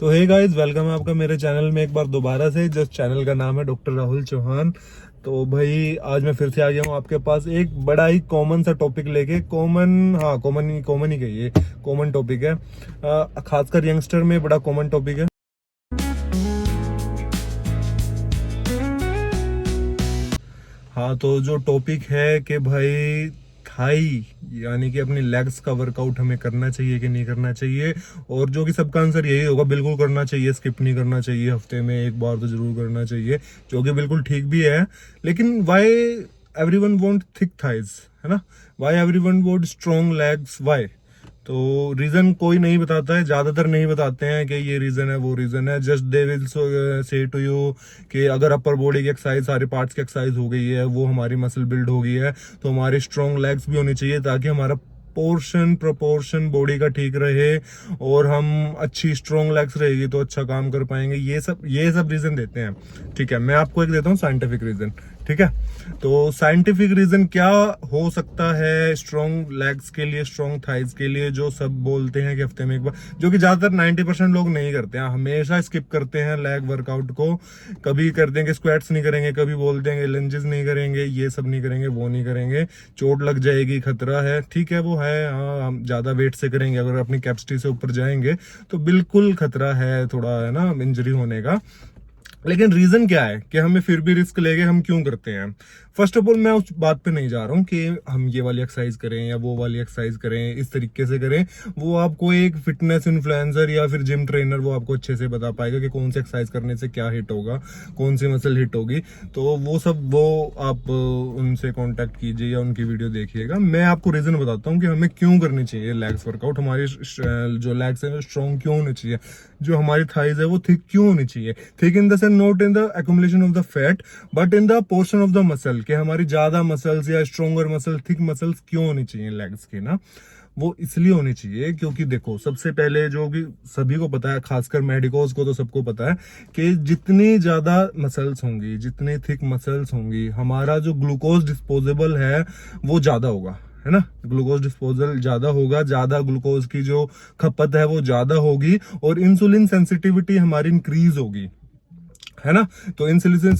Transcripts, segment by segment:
तो hey guys, welcome है आपका मेरे चैनल में एक बार दोबारा से। जिस चैनल का नाम है डॉक्टर राहुल चौहान। तो भाई आज मैं फिर से आ गया हूँ आपके पास एक बड़ा ही कॉमन सा टॉपिक लेके। कॉमन ही कहिए, कॉमन टॉपिक है, खासकर यंगस्टर में बड़ा कॉमन टॉपिक है। हाँ, तो जो टॉपिक है कि भाई थाई यानी कि अपनी लेग्स का वर्कआउट हमें करना चाहिए कि नहीं करना चाहिए। और जो कि सबका आंसर यही होगा, बिल्कुल करना चाहिए, स्किप नहीं करना चाहिए, हफ्ते में एक बार तो जरूर करना चाहिए, जो कि बिल्कुल ठीक भी है। लेकिन why everyone want thick thighs, है ना? Why everyone want strong legs, why? तो रीजन कोई नहीं बताता है, ज्यादातर नहीं बताते हैं कि ये रीजन है वो रीजन है। Just they will say to you कि अगर अपर बॉडी की एक्सरसाइज, सारे पार्ट्स की एक्सरसाइज हो गई है, वो हमारी मसल बिल्ड हो गई है, तो हमारी स्ट्रॉन्ग लेग्स भी होनी चाहिए ताकि हमारा पोर्शन प्रोपोर्शन बॉडी का ठीक रहे और हम अच्छी स्ट्रॉन्ग लेग्स रहेगी तो अच्छा काम कर पाएंगे। ये सब रीजन देते हैं। ठीक है, मैं आपको एक देता हूँ साइंटिफिक रीजन। ठीक है, तो साइंटिफिक रीजन क्या हो सकता है स्ट्रॉन्ग लेग्स के लिए, स्ट्रॉन्ग थाइज के लिए, जो सब बोलते हैं कि हफ्ते में एक बार, जो कि ज्यादातर 90% लोग नहीं करते हैं, हमेशा स्किप करते हैं लेग वर्कआउट को। कभी करते हैं कि स्क्वाट्स नहीं करेंगे, कभी बोलते हैं कि लंजेस नहीं करेंगे, ये सब नहीं करेंगे, वो नहीं करेंगे, चोट लग जाएगी, खतरा है। ठीक है, वो है, हाँ, हम ज्यादा वेट से करेंगे, अगर अपनी कैपेसिटी से ऊपर जाएंगे तो बिल्कुल खतरा है थोड़ा, है ना, इंजरी होने का। लेकिन रीजन क्या है कि हमें फिर भी रिस्क लेके हम क्यों करते हैं? फर्स्ट ऑफ ऑल, मैं उस बात पे नहीं जा रहा हूँ कि हम ये वाली एक्सरसाइज करें या वो वाली एक्सरसाइज करें, इस तरीके से करें। वो आपको एक फिटनेस इन्फ्लुएंसर या फिर जिम ट्रेनर वो आपको अच्छे से बता पाएगा कि कौन सी एक्सरसाइज करने से क्या हिट होगा, कौन सी मसल हिट होगी। तो वो आप उनसे कांटेक्ट कीजिए या उनकी वीडियो देखिएगा। मैं आपको रीजन बताता हूँ कि हमें क्यों करनी चाहिए लेग्स वर्कआउट। हमारी जो लेग्स है वो स्ट्रॉन्ग क्यों होनी चाहिए, जो हमारी थाइज है वो थिक क्यों होनी चाहिए। Thick in the sense not in the accumulation of the fat but in the portion of the muscle, कि हमारी ज्यादा मसल्स या स्ट्रॉन्गर मसल, थिक मसल्स क्यों होनी चाहिए लेग्स की ना। वो इसलिए होनी चाहिए क्योंकि देखो, सबसे पहले जो कि सभी को पता है, खासकर मेडिकोज को तो सबको पता है कि जितनी ज्यादा मसल्स होंगी, जितनी थिक मसल्स होंगी, हमारा जो ग्लूकोज डिस्पोजेबल है वो ज्यादा होगा, है ना। ग्लूकोज डिस्पोजल ज्यादा होगा, ज्यादा ग्लूकोज की जो खपत है वो ज्यादा होगी और इंसुलिन सेंसिटिविटी हमारी इंक्रीज होगी, है ना। तो इंसुलिन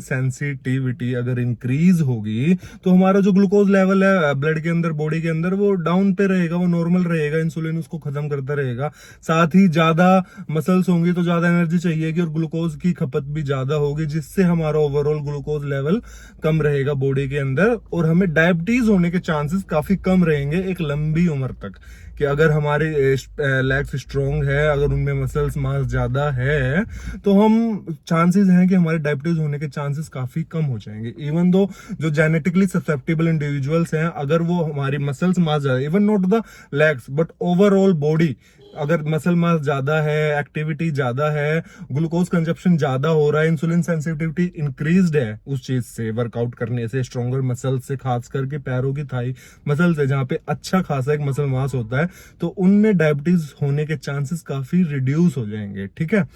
सेंसिटिविटी अगर इंक्रीज होगी तो हमारा जो ग्लूकोज लेवल है ब्लड के अंदर, बॉडी के अंदर, वो डाउन पे रहेगा, वो नॉर्मल रहेगा, इंसुलिन उसको खत्म करता रहेगा। साथ ही ज्यादा मसल्स होंगी तो ज्यादा एनर्जी चाहिएगी और ग्लूकोज की खपत भी ज्यादा होगी, जिससे हमारा ओवरऑल ग्लूकोज लेवल कम रहेगा बॉडी के अंदर और हमें डायबिटीज होने के चांसेस काफी कम रहेंगे एक लंबी उम्र तक। कि अगर हमारे लेग्स स्ट्रॉन्ग है, अगर उनमें मसल्स मास ज्यादा है, तो हम चांसेस हैं कि हमारे डायबिटीज होने के चांसेस काफी कम हो जाएंगे। इवन दो जो जेनेटिकली ससेप्टेबल इंडिविजुअल्स हैं, अगर वो हमारी मसल्स मास ज्यादा, even not the legs but overall body, अगर मसल मास ज्यादा है, एक्टिविटी ज्यादा है, ग्लूकोज कंजप्शन ज्यादा हो रहा है, इंसुलिन सेंसिटिविटी इंक्रीज्ड है उस चीज से, वर्कआउट करने से, स्ट्रॉन्गर मसल से, खास करके पैरों की थाई मसल से, जहां पे अच्छा खासा एक मसल मास होता है, तो उनमें डायबिटीज होने के चांसेस काफी रिड्यूस हो जाएंगे। ठीक है,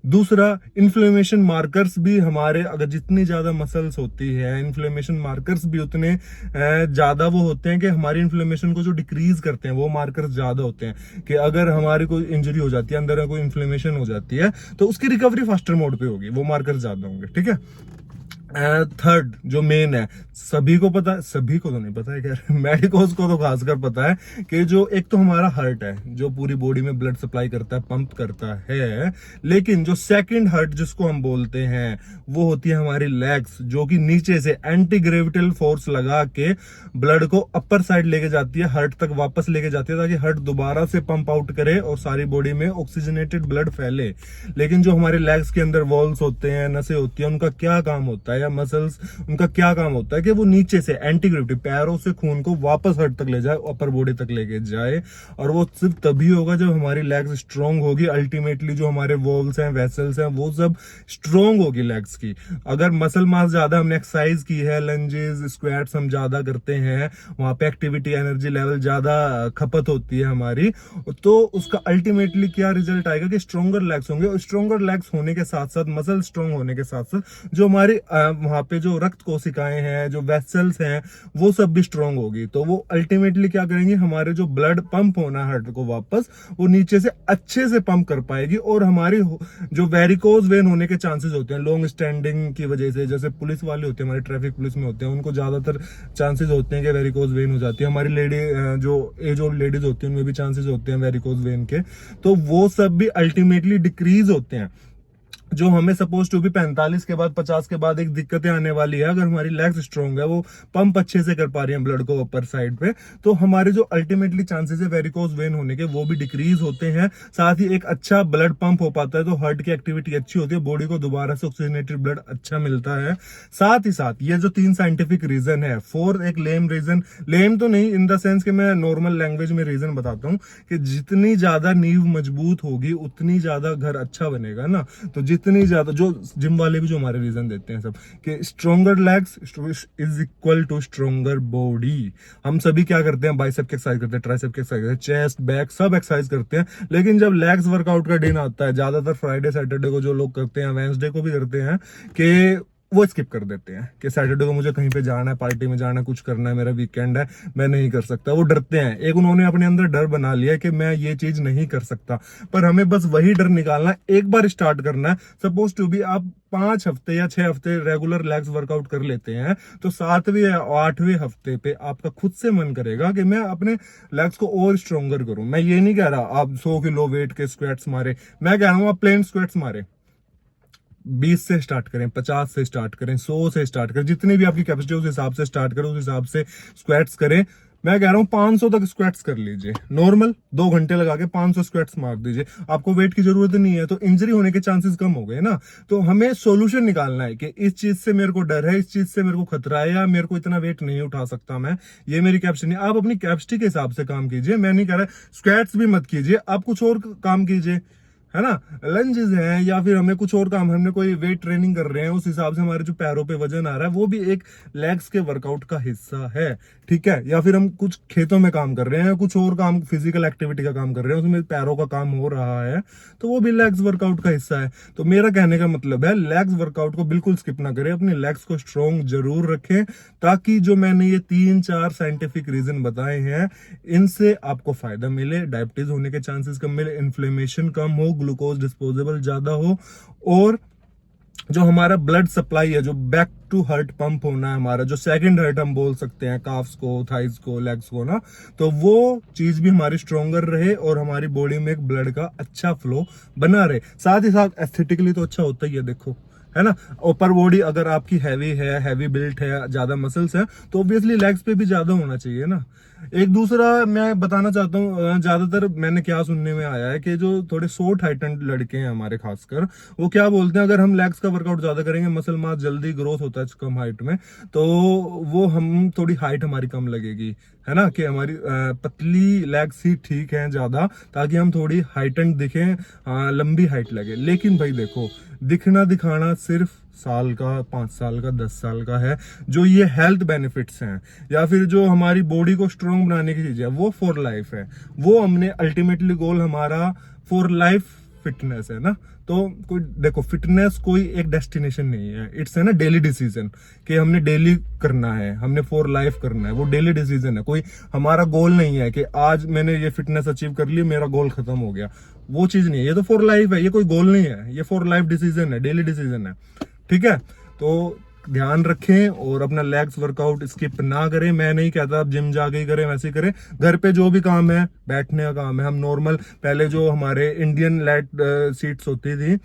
दूसरा, इन्फ्लेमेशन मार्कर्स भी हमारे, अगर जितनी ज्यादा मसल्स होती है, इन्फ्लेमेशन मार्कर्स भी उतने ज्यादा वो होते हैं कि हमारी इन्फ्लेमेशन को जो डिक्रीज करते हैं, वो मार्कर्स ज्यादा होते हैं कि अगर हमारी कोई इंजरी हो जाती है, अंदर कोई इन्फ्लेमेशन हो जाती है, तो उसकी रिकवरी फास्टर मोड पे होगी, वो मार्कर ज्यादा होंगे। ठीक है, थर्ड जो मेन है, सभी को पता है, सभी को तो नहीं पता है, क्या मेडिकोज को तो खासकर पता है कि जो एक तो हमारा हार्ट है जो पूरी बॉडी में ब्लड सप्लाई करता है, पंप करता है, लेकिन जो सेकंड हार्ट जिसको हम बोलते हैं वो होती है हमारी लेग्स, जो कि नीचे से एंटी ग्रेविटल फोर्स लगा के ब्लड को अपर साइड लेके जाती है, हार्ट तक वापस लेके जाती है, ताकि हार्ट दोबारा से पंप आउट करे और सारी बॉडी में ऑक्सीजनेटेड ब्लड फैले। लेकिन जो हमारे लेग्स के अंदर वॉल्स होते हैं, नसें होती हैं, उनका क्या काम होता है, या मसल्स, उनका क्या काम होता है कि वो नीचे से एंटी ग्रेविटी, पैरों से खून को वापस हार्ट तक ले जाए, अपर बॉडी तक लेके जाए। और वो सिर्फ तभी होगा जब हमारी लेग्स स्ट्रांग होगी, अल्टीमेटली जो हमारे वॉल्स हैं, वेसल्स हैं, वो सब स्ट्रांग होगी लेग्स की। अगर मसल मास ज्यादा हमने एक्सरसाइज की है, लंजेस, स्क्वाट्स हम ज्यादा करते हैं, वहां पे एक्टिविटी, एनर्जी लेवल ज्यादा खपत होती है हमारी, तो उसका अल्टीमेटली क्या रिजल्ट आएगा कि स्ट्रॉन्गर लेग्स होंगे। और स्ट्रॉन्गर लेग्स होने के साथ साथ, मसल स्ट्रॉन्ग होने के साथ साथ, जो हमारी वहां पे जो रक्त कोशिकाएं हैं, जो वेसल्स हैं, वो सब भी स्ट्रांग होगी। तो वो अल्टीमेटली क्या करेंगे, हमारे जो ब्लड पंप होना है हार्ट को वापस, वो नीचे से अच्छे से पंप कर पाएगी। और हमारी जो वेरिकोज वेन होने के चांसेस होते हैं लॉन्ग स्टैंडिंग की वजह से, जैसे पुलिस वाले होते हैं, हमारे ट्रैफिक पुलिस में होते हैं, उनको ज्यादातर चांसेस होते हैं कि वेरिकोज वेन हो जाती है। हमारी लेडी जो एज ओल्ड लेडीज होती है, उनमें भी चांसेस होते हैं वेरिकोज वेन के। तो वो सब भी अल्टीमेटली डिक्रीज होते हैं। जो हमें सपोज टू भी 45 के बाद 50 के बाद एक दिक्कतें आने वाली है, अगर हमारी लेग्स स्ट्रांग है, वो पंप अच्छे से कर पा रही है ब्लड को अपर साइड पे, तो हमारे जो अल्टीमेटली चांसेस है वेरिकोज वेन होने के, वो भी डिक्रीज होते हैं। साथ ही एक अच्छा ब्लड पंप हो पाता है, तो हार्ट की एक्टिविटी अच्छी होती है, बॉडी को दोबारा से ऑक्सीजनेटेड ब्लड अच्छा मिलता है। साथ ही साथ ये जो 3 साइंटिफिक रीजन है, 4 एक लेम रीजन, लेम तो नहीं इन द सेंस कि मैं नॉर्मल लैंग्वेज में रीजन बताता हूँ कि जितनी ज्यादा नींव मजबूत होगी उतनी ज्यादा घर अच्छा बनेगा ना। तो जितनी ज्यादा, जो जिम वाले भी जो हमारे रीजन देते हैं सब कि stronger legs is equal to stronger body. हम सभी क्या करते हैं, बाइसेप की एक्सरसाइज करते हैं, ट्राइसेप की एक्सरसाइज करते हैं, चेस्ट बैक सब एक्सरसाइज करते हैं, लेकिन जब लेग्स वर्कआउट का दिन आता है, ज्यादातर फ्राइडे सैटरडे को जो लोग करते हैं, वेंसडे को भी करते हैं, कि वो स्किप कर देते हैं कि सैटरडे को मुझे कहीं पे जाना है, पार्टी में जाना है, कुछ करना है, मेरा वीकेंड है, मैं नहीं कर सकता। वो डरते हैं, एक उन्होंने अपने अंदर डर बना लिया कि मैं ये चीज नहीं कर सकता। पर हमें बस वही डर निकालना, एक बार स्टार्ट करना है। सपोज टू भी आप 5 हफ्ते या 6 हफ्ते रेगुलर लेग्स वर्कआउट कर लेते हैं, तो 7वें या 8वें हफ्ते पे आपका खुद से मन करेगा कि मैं अपने लेग्स को और स्ट्रॉन्गर करूं। मैं ये नहीं कह रहा आप 100 किलो वेट के स्क्वाट्स मारे, मैं कह रहा हूं आप प्लेन स्क्वाट्स मारे। 20 से स्टार्ट करें, 50 से स्टार्ट करें, 100 से स्टार्ट करें, जितनी भी आपकी कैपेसिटी उस हिसाब से स्टार्ट करें, उस हिसाब से स्क्वाट्स करें। मैं कह रहा हूं 500 तक स्क्वाट्स कर लीजिए नॉर्मल, 2 घंटे लगा के 500 स्क्वाट्स मार दीजिए। आपको वेट की जरूरत नहीं है, तो इंजरी होने के चांसेस कम हो गए ना। तो हमें सोल्यूशन निकालना है कि इस चीज से मेरे को डर है, इस चीज से मेरे को खतरा है, या मेरे को इतना वेट नहीं उठा सकता मैं, ये मेरी कैपेसिटी है। आप अपनी कैपेसिटी के हिसाब से काम कीजिए। मैं नहीं कह रहा स्क्वाट्स भी मत कीजिए, आप कुछ और काम कीजिए, है ना। लंजेस हैं या फिर हमें कुछ और काम, हमने कोई वेट ट्रेनिंग कर रहे हैं, उस हिसाब से हमारे जो पैरों पे वजन आ रहा है, वो भी एक लेग्स के वर्कआउट का हिस्सा है, ठीक है। या फिर हम कुछ खेतों में काम कर रहे हैं, कुछ और काम फिजिकल एक्टिविटी का काम कर रहे हैं, उसमें पैरों का काम हो रहा है, तो वो भी लेग्स वर्कआउट का हिस्सा है। तो मेरा कहने का मतलब है लेग्स वर्कआउट को बिल्कुल स्किप ना करें, अपने लेग्स को स्ट्रॉन्ग जरूर रखें, ताकि जो मैंने ये 3-4 साइंटिफिक रीजन बताए हैं, इनसे आपको फायदा मिले, डायबिटीज होने के चांसेस कम मिले, इन्फ्लेमेशन कम हो, ग्लूकोज डिस्पोजेबल ज्यादा हो, और जो हमारा ब्लड सप्लाई है, जो बैक टू हार्ट पंप होना है, हमारा जो सेकंड हार्ट हम बोल सकते हैं, काफ्स को, थाइज को, लेग्स को ना, तो वो चीज भी हमारी स्ट्रॉन्गर रहे और हमारी बॉडी में एक ब्लड का अच्छा फ्लो बना रहे। साथ ही साथ एस्थेटिकली तो अच्छा होता ही है, देखो, है ना। अपर बॉडी अगर आपकी हैवी है, हैवी बिल्ट है, ज्यादा मसल्स है, तो ऑब्वियसली लेग्स पे भी ज्यादा होना चाहिए ना। एक दूसरा मैं बताना चाहता हूँ, ज्यादातर मैंने क्या सुनने में आया है कि जो थोड़े शॉर्ट हाइटेड लड़के हैं हमारे खासकर, वो क्या बोलते हैं, अगर हम लेग्स का वर्कआउट ज्यादा करेंगे, मसल मास जल्दी ग्रोथ होता है कम हाइट में, तो वो हम थोड़ी हाइट हमारी कम लगेगी, है ना, कि हमारी पतली लेग्स ही ठीक है ज्यादा, ताकि हम थोड़ी हाइटेंड दिखें, लंबी हाइट लगे। लेकिन भाई देखो, दिखना दिखाना सिर्फ साल का, 5 साल का, 10 साल का है। जो ये हेल्थ बेनिफिट्स हैं या फिर जो हमारी बॉडी को स्ट्रॉन्ग बनाने की चीज है, वो फॉर लाइफ है। वो हमने अल्टीमेटली गोल हमारा फॉर लाइफ फिटनेस है ना। तो कोई देखो, फिटनेस कोई एक डेस्टिनेशन नहीं है, इट्स है ना डेली डिसीजन, कि हमने डेली करना है, हमने फॉर लाइफ करना है, वो डेली डिसीजन है। कोई हमारा गोल नहीं है कि आज मैंने ये फिटनेस अचीव कर ली, मेरा गोल खत्म हो गया, वो चीज नहीं है। ये तो फॉर लाइफ है, ये कोई गोल नहीं है, ये फॉर लाइफ डिसीजन है, डेली डिसीजन है, ठीक है। तो ध्यान रखें और अपना लेग्स वर्कआउट स्किप ना करें। मैं नहीं कहता आप जिम जाके ही करें, वैसे ही करें। घर पे जो भी काम है, बैठने का काम है, हम नॉर्मल पहले जो हमारे इंडियन लैट सीट्स होती थी,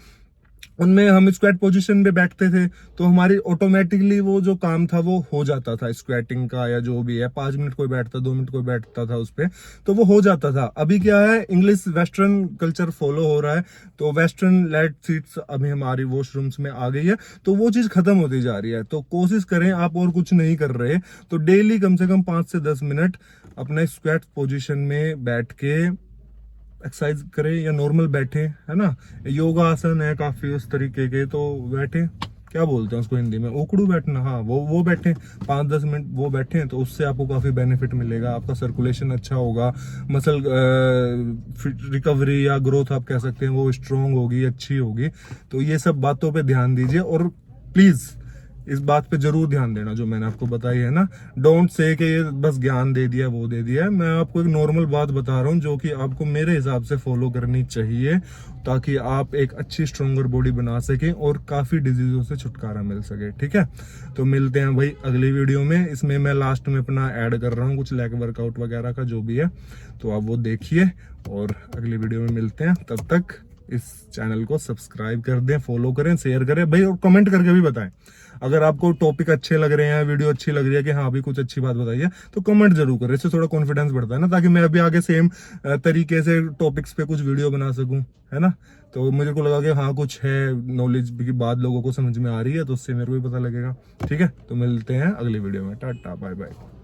उनमें हम स्क्वाट पोजीशन पे बैठते थे, तो हमारी ऑटोमेटिकली वो जो काम था वो हो जाता था, स्क्वाटिंग का या जो भी है। 5 मिनट कोई बैठता, 2 मिनट कोई बैठता था उस पे, तो वो हो जाता था। अभी क्या है, इंग्लिश वेस्टर्न कल्चर फॉलो हो रहा है, तो वेस्टर्न लेट सीट्स अभी हमारी वॉशरूम्स में आ गई है, तो वो चीज खत्म होती जा रही है। तो कोशिश करें, आप और कुछ नहीं कर रहे तो डेली कम से कम 5 से 10 मिनट अपना स्क्वाट पोजिशन में बैठ के एक्सरसाइज करें, या नॉर्मल बैठे, है ना। योगा आसन है काफी उस तरीके के, तो बैठे, क्या बोलते हैं उसको हिंदी में, ओकड़ू बैठना, हाँ वो बैठे 5-10 मिनट वो बैठे, तो उससे आपको काफी बेनिफिट मिलेगा। आपका सर्कुलेशन अच्छा होगा, मसल रिकवरी या ग्रोथ आप कह सकते हैं, वो स्ट्रोंग होगी, अच्छी होगी। तो ये सब बातों पे ध्यान दीजिए, और प्लीज इस बात पे जरूर ध्यान देना जो मैंने आपको बताई है ना। डोंट से कि ये बस ज्ञान दे दिया वो दे दिया, मैं आपको एक नॉर्मल बात बता रहा हूँ जो कि आपको मेरे हिसाब से फॉलो करनी चाहिए, ताकि आप एक अच्छी स्ट्रोंगर बॉडी बना सकें और काफी डिजीजों से छुटकारा मिल सके। ठीक है, तो मिलते हैं भाई अगली वीडियो में। इसमें मैं लास्ट में अपना ऐड कर रहा हूँ कुछ लेग वर्कआउट वगैरह का जो भी है, तो आप वो देखिए और अगली वीडियो में मिलते हैं। तब तक इस चैनल को सब्सक्राइब कर दें, फॉलो करें, शेयर करें भाई, और कमेंट करके भी बताएं अगर आपको टॉपिक अच्छे लग रहे हैं, वीडियो अच्छी लग रही है कि हाँ भी कुछ अच्छी बात बताइए, तो कमेंट जरूर करें। इससे थोड़ा कॉन्फिडेंस बढ़ता है ना, ताकि मैं अभी आगे सेम तरीके से टॉपिक्स पे कुछ वीडियो बना सकूं, है ना। तो मुझे को लगा कि हाँ कुछ है नॉलेज की बात लोगों को समझ में आ रही है, तो उससे मेरे को भी पता लगेगा। ठीक है, तो मिलते हैं अगली वीडियो में। Tata bye bye.